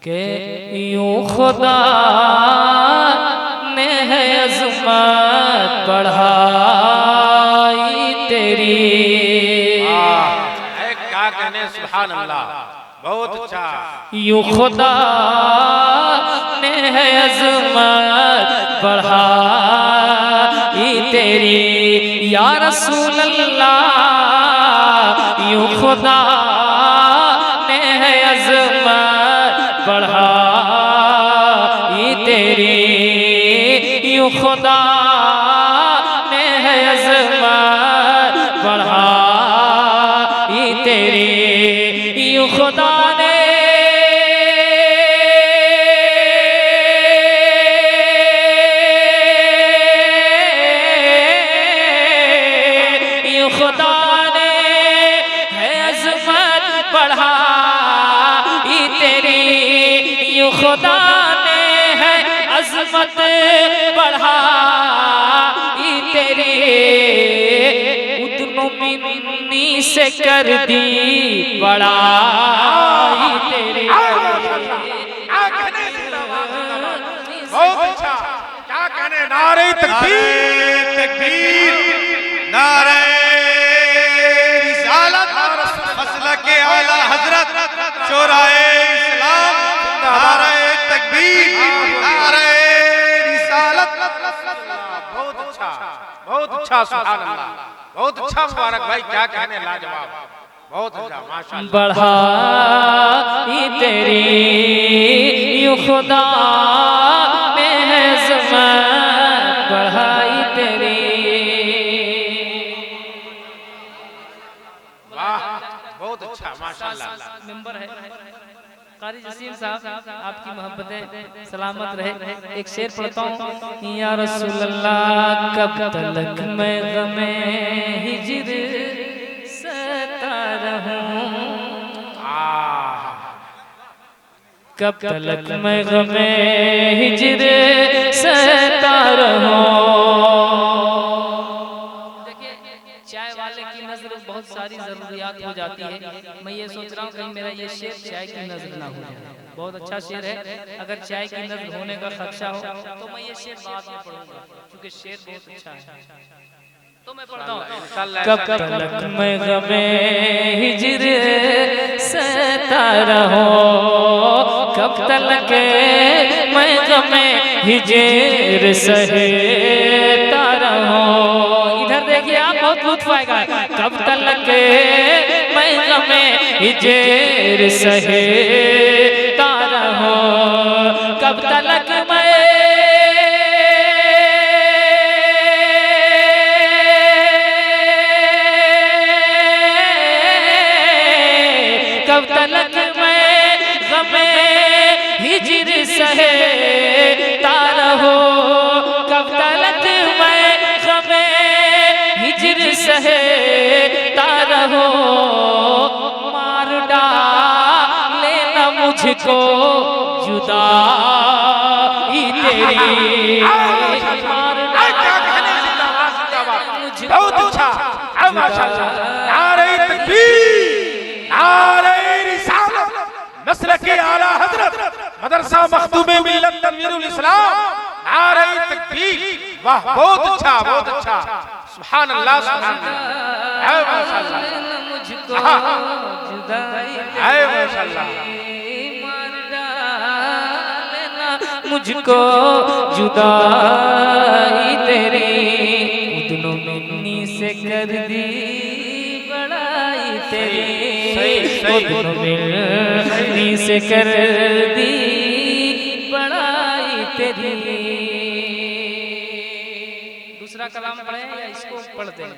कि यूं खुदा ने है अज़मत बढ़ाई तेरी। क्या कहने, सुभान अल्लाह, बहुत अच्छा। यूं खुदा ने है अज़मत बढ़ाई तेरी या रसूल अल्लाह। यूं खुदा ने है अज़मत बढ़ाई तेरी। यूं खुदा ने है अज़मत बढ़ाई तेरी। यूं खुदा ने खुदा ने है अज़मत बढ़ाई तेरी। यूं खुदा ने है अज़मत बढ़ाई तेरी। उदनो मिन्नी से कर दी बड़ाई तेरी। बहुत अच्छा, क्या कहने, नारे तकबीर, तकबीर, नारे के आला हजरत शोराए इस्लाम, नारे तकबीर, नारे रिसालत। बहुत अच्छा, बहुत अच्छा, सुभान अल्लाह, बहुत अच्छा, मुबारक भाई, क्या कहने, लाजवाब, बहुत अच्छा, माशाअल्लाह। बढ़ाई तेरी यूं खुदा ने है ज़मात बढ़ाई तेरी। बहुत अच्छा, माशाअल्लाह। मेंबर है कारी जसीम साहब, आपकी मोहब्बतें सलामत रहे। एक शेर पढ़ता हूँ। या रसूल अल्लाह कब तलक मैं गमे हिज्र सहता रहूं। कब तलक मैं गमे हिज्र सहता रहूं। चाय वाले की नजर बहुत सारी जरूरियात हो जाती है। मैं ये सोच रहा हूँ कहीं मेरा ये शेर चाय की नजर ना हो जाए। बहुत अच्छा शेर है, अगर चाय की नजर होने का खदशा हो तो मैं ये शेर बाद में पढ़ूंगा, क्योंकि शेर बहुत अच्छा है। तो मैं पढ़ता हूँ। कब तलक मैं गमे हिज्र सहता रहूं। कब तलक मैं गमे हिज्र सहता रहूं। इधर देखिए आप, बहुत लुत्फ आएगा। कब तलक मैं गमे हिज्र सहता रहूं। कब तलक मैं कब तलक मैं गमे हिज्र सहता रहूं। कब तलक मैं गमे हिज्र सहता रहूं। मार डाले न मुझको जुदाई तेरी। मार डाले मुझको बहुत अच्छा, माशाअल्लाह। नारे तकबीर, नारे रिसालत, नस्ल के आला हजरत मदरसा मखदूमे मिल्लत तनवीरुल इस्लाम, नारे तकबीर। वाह, बहुत अच्छा, बहुत अच्छा, सुभान अल्लाह, सुभान अल्लाह, माशाअल्लाह, मुझको जुदाई माशाअल्लाह। मुझको जुदाई तेरी। उदनो मिन्नी से कर दी बड़ाई तेरी। उदनो मिन्नी से कर दी बड़ाई तेरी। दूसरा कलाम पढ़े या इसको पढ़ते हैं?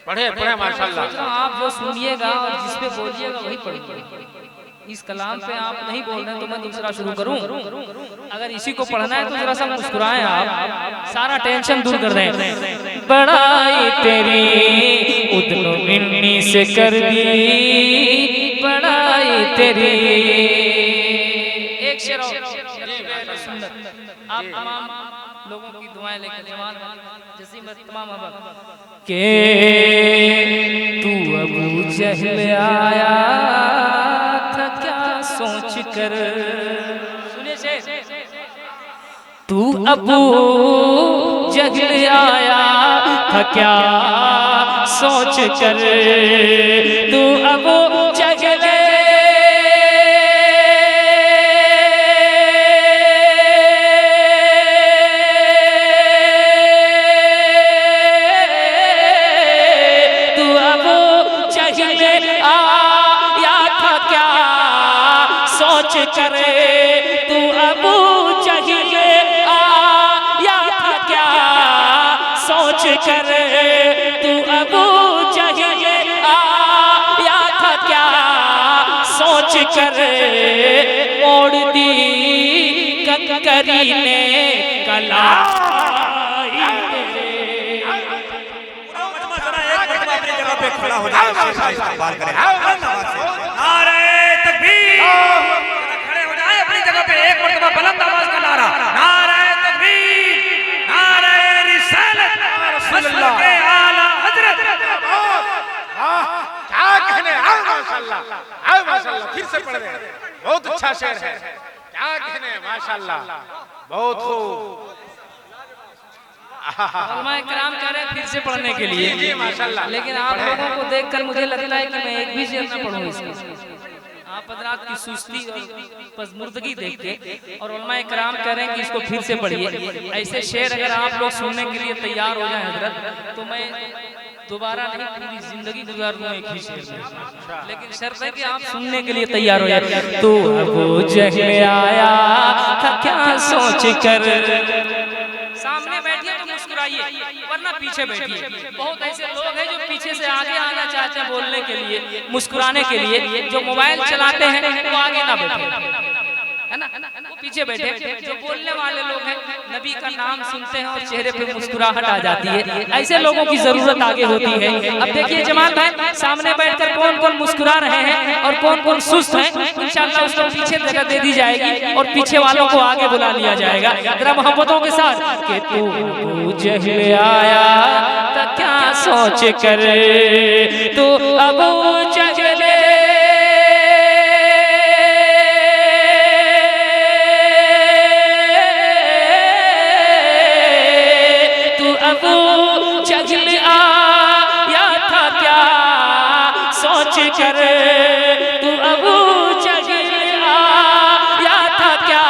पढ़े पढ़े, माशाअल्लाह। आप जो सुनिएगा और जिस पे बोलिएगा वही पढ़िए। इस कलाम पे आप नहीं बोल रहे तो मैं दूसरा शुरू करूं? अगर इसी को पढ़ना है तो जरा सा मुस्कुराएं, आप सारा टेंशन दूर कर दें। बड़ाई तेरी उदनो मिन्नी से कर दी बड़ाई तेरी। एक शेर आप तमाम लोगों की दुआएं लेकर जवान जसीम तमाम के तू अबू जहल आया था क्या सोच कर। सुनिए शेर, तू अबू जहल आया था क्या सोच कर, तू अबू जहल करे, तू अबू जहल आया था क्या सोच कर, तू अबू जहल आया था क्या सोच कर, मोड़ दी कंकरी ने कलाई अपनी जगह पे खड़ा हो जाए, इस्तेमाल करें। नारे तकबीर, खड़े हो जाए अपनी जगह पे, एक मरतबा बुलंद आवाज का नारा, नारे तकबीर, नारे रिसालत, मसलके आला हजरत। क्या कहने, आओ माशाल्लाह, आओ माशाल्लाह, फिर से पढ़ रहे हैं, बहुत अच्छा शेर है, क्या कहने, माशाल्लाह, बहुत खूब। उलमाए किराम कह रहे हैं फिर से पढ़ने के लिए, जी माशाल्लाह, लेकिन आप लोगों को देखकर मुझे लगता है कि मैं एक भी शेर न पढ़ूं इसमें। आप हजरात की सुस्ती और पज़मुर्दगी देख के और उलमाए किराम कह रहे हैं कि इसको फिर से पढ़िए। ऐसे शेर अगर आप लोग सुनने के लिए तैयार हो जाएं हजरत, तो मैं दोबारा नहीं पूरी जिंदगी गुजार दूं एक ही शेर में, लेकिन शर्त है कि आप सुनने के लिए तैयार हो जाए। तो अबू जहल आया था क्या सोच कर, सामने बैठिए तो मुस्कुराइए, वरना पीछे बैठिए। बहुत ऐसे लोग हैं जो पीछे से आगे आना चाहते हैं बोलने के लिए, मुस्कुराने के लिए, जो मोबाइल चलाते हैं वो आगे ना बैठे, है ना, वो पीछे बैठे। जो बोलने वाले लोग हैं नबी का नाम सुनते हैं और चेहरे पे मुस्कुराहट आ जाती है, ऐसे लोगों की जरूरत आगे होती है। अब देखिए जमात है, सामने बैठकर कौन कौन मुस्कुरा रहे हैं और कौन कौन सुस्त हैं, इंशाअल्लाह उसको पीछे जगह दे दी जाएगी और पीछे वालों को आगे बुला लिया जाएगा। जरा मोहब्बतों के साथ कि तू जहल आया था क्या सोच कर, तू अबू जहल कर, तू अबू जहल आया था क्या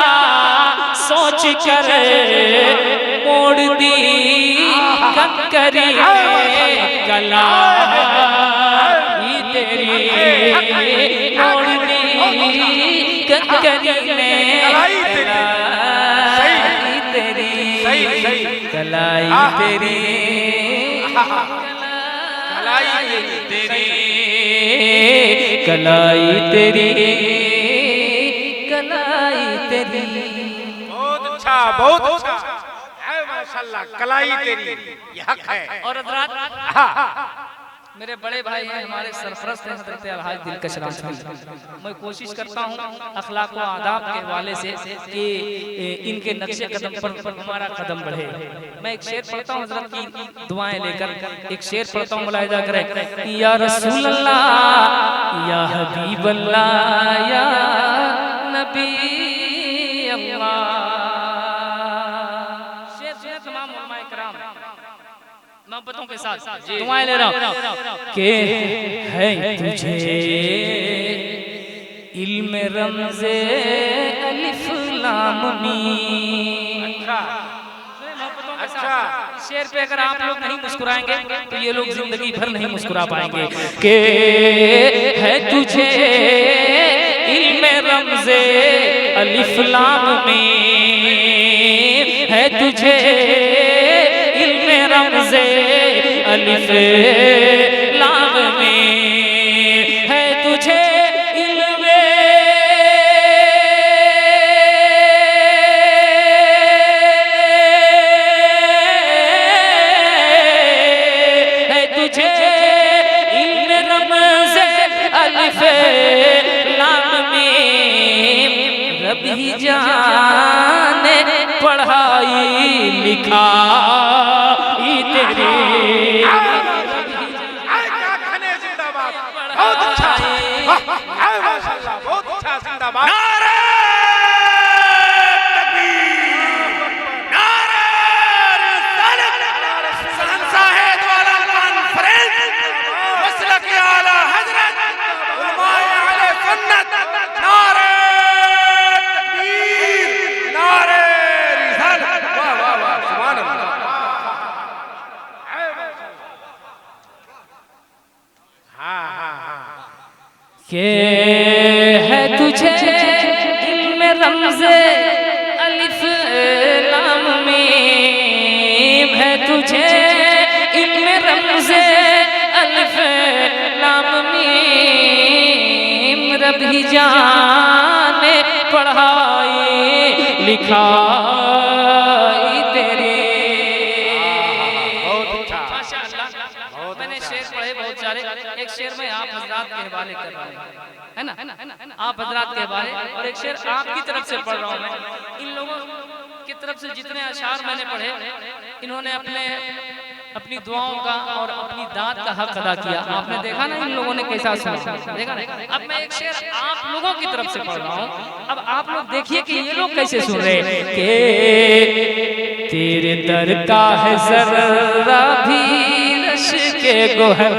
सोच कर, मोड़ दी कंकरी कलाई तेरी, मोड़ दी कंकरी ने कलाई तेरी, कलाई तेरी, कलाई तेरी, कलाई तेरी। बहुत अच्छा, बहुत अच्छा, माशाल्लाह, कलाई तेरी, ये हक है। और हज़रात मेरे बड़े भाई हैं, हमारे सरफरस्त हैं हज़रत अलहाज दिलकश रामसाई। मैं कोशिश करता हूँ अखलाक व आदाब के हवाले से कि इनके नक्शे कदम पर हमारा कदम बढ़े। मैं एक शेर पढ़ता हूँ हज़रत की दुआएं लेकर, एक शेर पढ़ता हूँ, मुलाहिजा करें। या रसूल अल्लाह, या हबीब अल्लाह, या नबी अल्लाह। शेर सुने तमाम उलमाए किराम मोहब्बतों के साथ दुआएं ले रहा हूं कि है तुझे इल्म रमज़े अलिफ लाम मीम। अच्छा, शेर पे अगर आप लोग नहीं मुस्कुराएंगे तो ये लोग जिंदगी भर नहीं मुस्कुरा पाएंगे। कि है तुझे इल्म रमज़े अलिफ लाम मीम, है तुझे इल्म रमज़े अलिफ लाम मीम, है तुझे इल्म, है तुझे इल्म रमज़े अलिफ लाम मीम। रब ही जाने पढ़ाई लिखाई तेरी, बहुत अच्छा, माशाल्लाह, बहुत अच्छा, जिंदाबाद। रमज़े अलिफ लाम मीम है तुझे इल्म रमज़े अलिफ लाम मीम रब ही जाने पढ़ाई लिखाई तेरी। बहुत अच्छा। माशाअल्लाह। मैंने शेर पढ़े बहुत सारे, एक शेर में आप हजरात के हवाले कर रहा हूँ, है ना, आप हजरात के हवाले, और एक शेर आपकी तरफ से पढ़ रहा हूँ मैं। इन लोगों की तरफ से जितने अशार मैंने पढ़े, इन्होंने अपनी दुआओं का और अपनी दात का हक अदा किया। आपने देखा ना इन लोगों ने कैसा सुना, देखा ना। अब मैं एक शेर आप लोगों की तरफ से पढ़ रहा हूँ, अब आप लोग देखिए कि ये लोग कैसे सुन रहे हैं कि तेरे दर का है जर्रा भी रश के गोहर।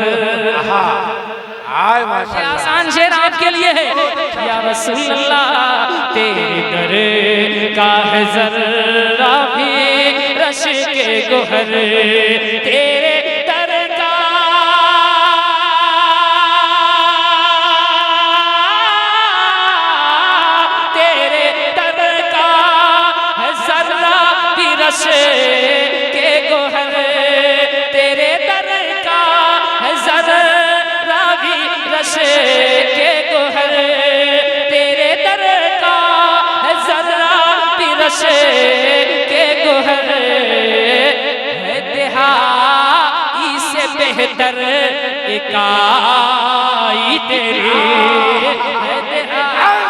आय माशाअल्लाह। आसान शेर आपके लिए है, या रसूल अल्लाह तेरे दर का है जर्रा भी रश के गोहर, तेरे दर का है जर्रा भी रश के गोहर, तेरे दर का है जर्रा भी रश के गोहर, तेरे दर का है जर्रा भी रश के गोहर, है तिहाई से बेहतर इकाई तेरी, है तिहाई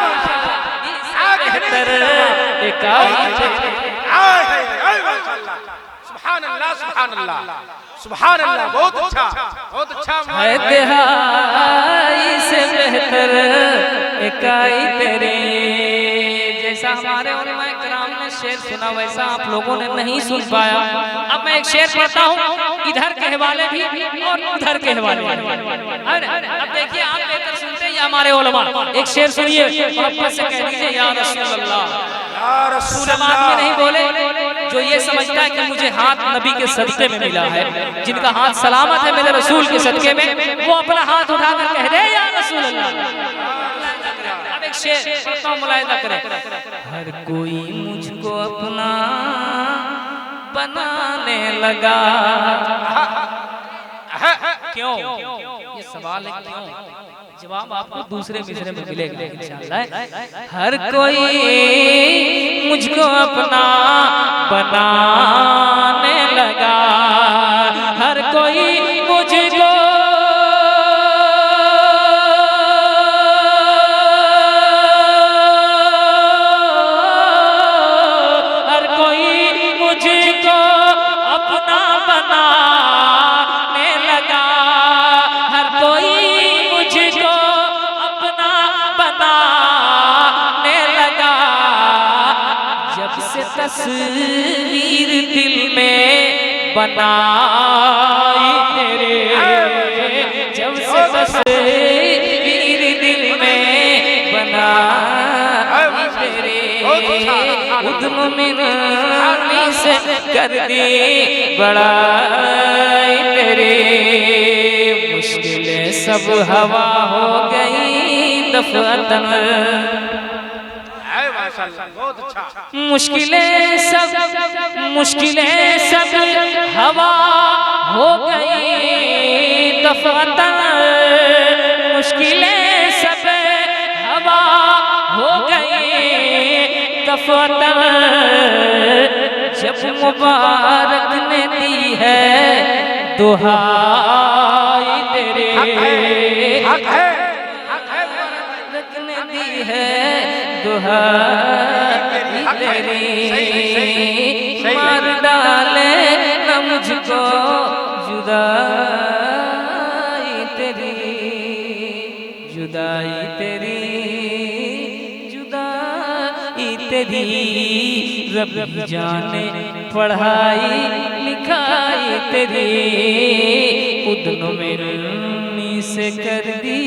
से बेहतर इकाई तेरी। सुभान अल्लाह, सुभान अल्लाह, सुभान अल्लाह। बहुत अच्छा, बहुत अच्छा। है तिहाई से बेहतर इकाई तेरी। जैसा हमारे उलमाए किराम ने शेर सुना वैसा आप लोगों ने नहीं सुन पाया। अब मैं एक शेर पढ़ता हूँ, इधर के हवाले भी और उधर के हवाले भी। अब देखिए आप बेहतर सुनते हैं या हमारे उलमा। एक शेर सुनिए, मोहब्बत से कह दीजिए या रसूल अल्लाह। या रसूल उलमा में नहीं बोले जो ये समझता है कि मुझे हाथ नबी के सदके में मिला है, जिनका हाथ सलामत है मेरे रसूल के सदके में, वो अपना हाथ उठाकर कह दे या रसूल अल्लाह। अब एक शेर पढ़ता हूं, मुलाहिजा करें। हर कोई मुझको अपना बनाने लगा। क्यों? ये सवाल है क्यों? जवाब आपको दूसरे मिसरे में मिलेगा इंशाअल्लाह। हर कोई मुझको अपना बनाने लगा, हर कोई मुझको अपना बनाने लगा, हर कोई मुझको अपना बनाने लगा। जब से तस्वीर दिल में बनाई तेरे, जब से तस्वीर दिल में बनाई तेरे, उद्म मिनामी से कर दी बड़ाई तेरे। मुश्किलें सब हवा हो गई दफअतन, मुश्किलें सब हवा हो गई दफअतन, मुश्किलें सब हवा हो गई दफअतन। जब मुबारक ने दी है दुहाई तेरे, मुबारक ने दी है दुहाई तेरी। मार डाले न मुझको जुदाई तेरी, जुदाई तेरी, जुदाई तेरी। रब जाने पढ़ाई लिखाई तेरी, उदनो में से कर दी